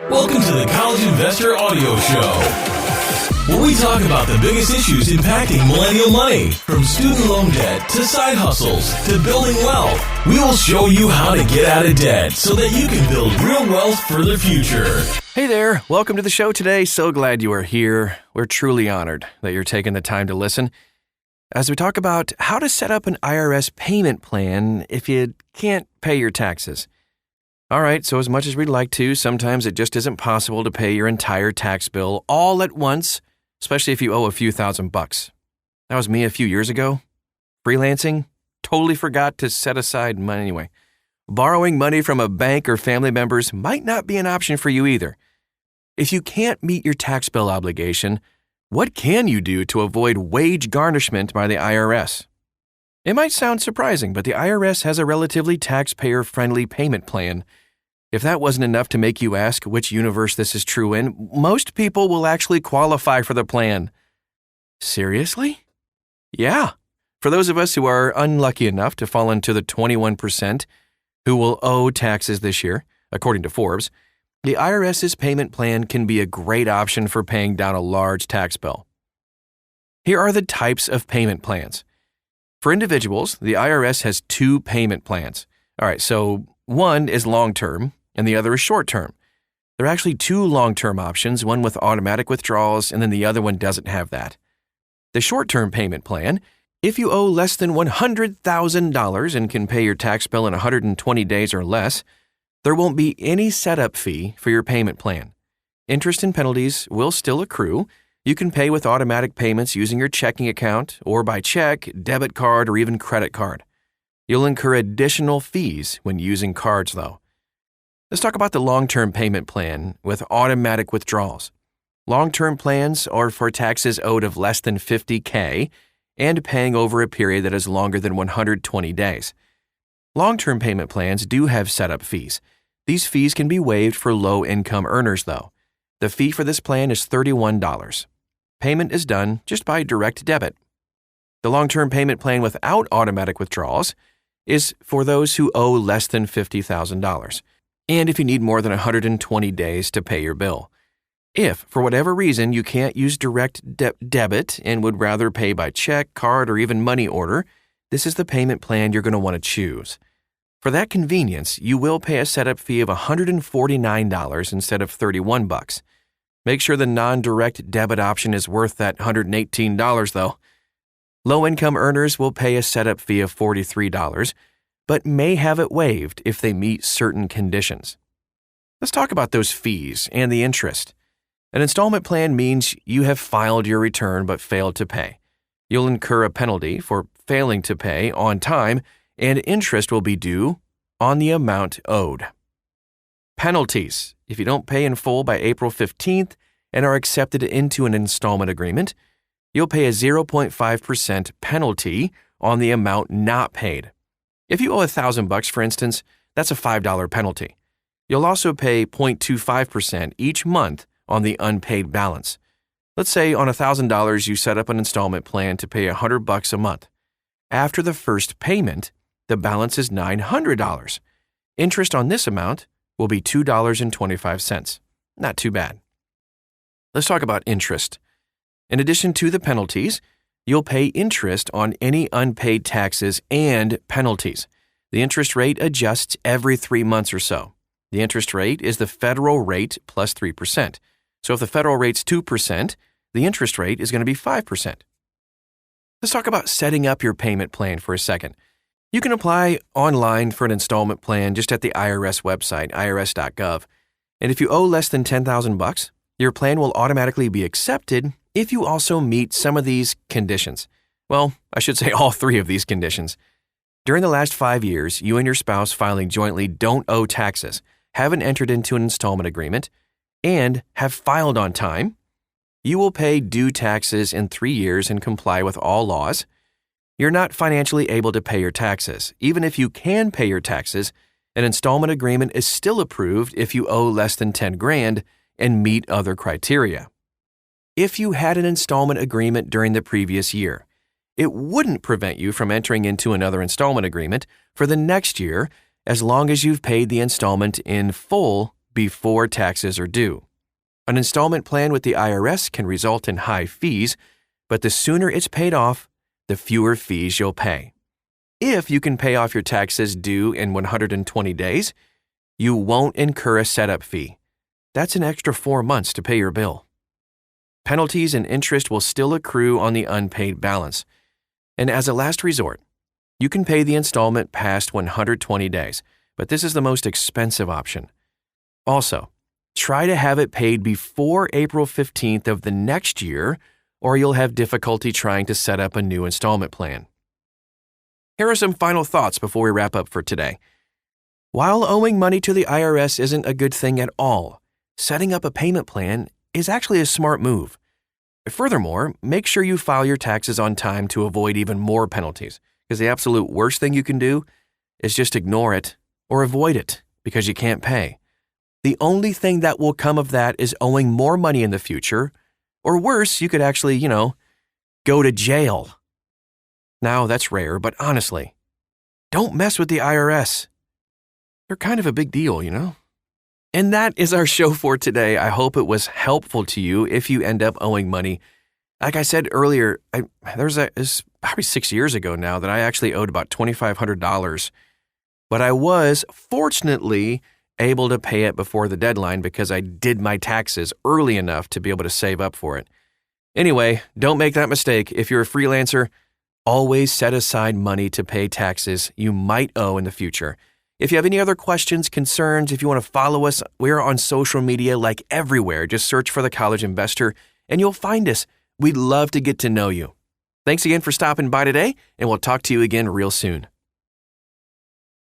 Welcome to the College Investor Audio Show, where we talk about the biggest issues impacting millennial money, from student loan debt to side hustles to building wealth. We will show you how to get out of debt so that you can build real wealth for the future. Hey there, welcome to the show today. So glad you are here. We're truly honored that you're taking the time to listen as we talk about how to set up an IRS payment plan if you can't pay your taxes. All right, so as much as we'd like to, sometimes it just isn't possible to pay your entire tax bill all at once, especially if you owe a few $1,000s. That was me a few years ago. Freelancing, totally forgot to set aside money anyway. Borrowing money from a bank or family members might not be an option for you either. If you can't meet your tax bill obligation, what can you do to avoid wage garnishment by the IRS? It might sound surprising, but the IRS has a relatively taxpayer-friendly payment plan. If that wasn't enough to make you ask which universe this is true in, most people will actually qualify for the plan. Seriously? Yeah. For those of us who are unlucky enough to fall into the 21% who will owe taxes this year, according to Forbes, the IRS's payment plan can be a great option for paying down a large tax bill. Here are the types of payment plans. For individuals, the IRS has two payment plans. All right, so one is long-term and the other is short-term. There are actually two long-term options, one with automatic withdrawals and then the other one doesn't have that. The short-term payment plan, if you owe less than $100,000 and can pay your tax bill in 120 days or less, there won't be any setup fee for your payment plan. Interest and penalties will still accrue. You can pay with automatic payments using your checking account or by check, debit card, or even credit card. You'll incur additional fees when using cards, though. Let's talk about the long-term payment plan with automatic withdrawals. Long-term plans are for taxes owed of less than $50,000 and paying over a period that is longer than 120 days. Long-term payment plans do have setup fees. These fees can be waived for low-income earners, though. The fee for this plan is $31. Payment is done just by direct debit. The long-term payment plan without automatic withdrawals is for those who owe less than $50,000, and if you need more than 120 days to pay your bill. If, for whatever reason, you can't use direct debit and would rather pay by check, card, or even money order, this is the payment plan you're going to want to choose. For that convenience, you will pay a setup fee of $149 instead of $31. Make sure the non-direct debit option is worth that $118, though. Low-income earners will pay a setup fee of $43, but may have it waived if they meet certain conditions. Let's talk about those fees and the interest. An installment plan means you have filed your return but failed to pay. You'll incur a penalty for failing to pay on time, and interest will be due on the amount owed. Penalties. If you don't pay in full by April 15th and are accepted into an installment agreement, you'll pay a 0.5% penalty on the amount not paid. If you owe $1,000, for instance, that's a $5 penalty. You'll also pay 0.25% each month on the unpaid balance. Let's say on $1,000 you set up an installment plan to pay $100 a month. After the first payment, the balance is $900. Interest on this amount will be $2.25. Not too bad. Let's talk about interest. In addition to the penalties, you'll pay interest on any unpaid taxes and penalties. The interest rate adjusts every 3 months or so. The interest rate is the federal rate plus 3%. So if the federal rate's 2%, the interest rate is going to be 5%. Let's talk about setting up your payment plan for a second. You can apply online for an installment plan just at the IRS website, irs.gov. And if you owe less than $10,000, your plan will automatically be accepted if you also meet some of these conditions. Well, I should say all three of these conditions. During the last 5 years, you and your spouse filing jointly don't owe taxes, haven't entered into an installment agreement, and have filed on time. You will pay due taxes in 3 years and comply with all laws. You're not financially able to pay your taxes. Even if you can pay your taxes, an installment agreement is still approved if you owe less than $10,000 and meet other criteria. If you had an installment agreement during the previous year, it wouldn't prevent you from entering into another installment agreement for the next year as long as you've paid the installment in full before taxes are due. An installment plan with the IRS can result in high fees, but the sooner it's paid off, the fewer fees you'll pay. If you can pay off your taxes due in 120 days, you won't incur a setup fee. That's an extra 4 months to pay your bill. Penalties and interest will still accrue on the unpaid balance. And as a last resort, you can pay the installment past 120 days, but this is the most expensive option. Also, try to have it paid before April 15th of the next year, or you'll have difficulty trying to set up a new installment plan. Here are some final thoughts before we wrap up for today. While owing money to the IRS isn't a good thing at all, setting up a payment plan is actually a smart move. Furthermore, make sure you file your taxes on time to avoid even more penalties, because the absolute worst thing you can do is just ignore it or avoid it because you can't pay. The only thing that will come of that is owing more money in the future, or worse, you could actually, go to jail. Now, that's rare, but honestly, don't mess with the IRS. They're kind of a big deal, And that is our show for today. I hope it was helpful to you if you end up owing money. Like I said earlier, it's probably 6 years ago now that I actually owed about $2,500. But I was, fortunately, able to pay it before the deadline because I did my taxes early enough to be able to save up for it. Anyway, don't make that mistake. If you're a freelancer, always set aside money to pay taxes you might owe in the future. If you have any other questions, concerns, if you want to follow us, we're on social media like everywhere. Just search for The College Investor and you'll find us. We'd love to get to know you. Thanks again for stopping by today, and we'll talk to you again real soon.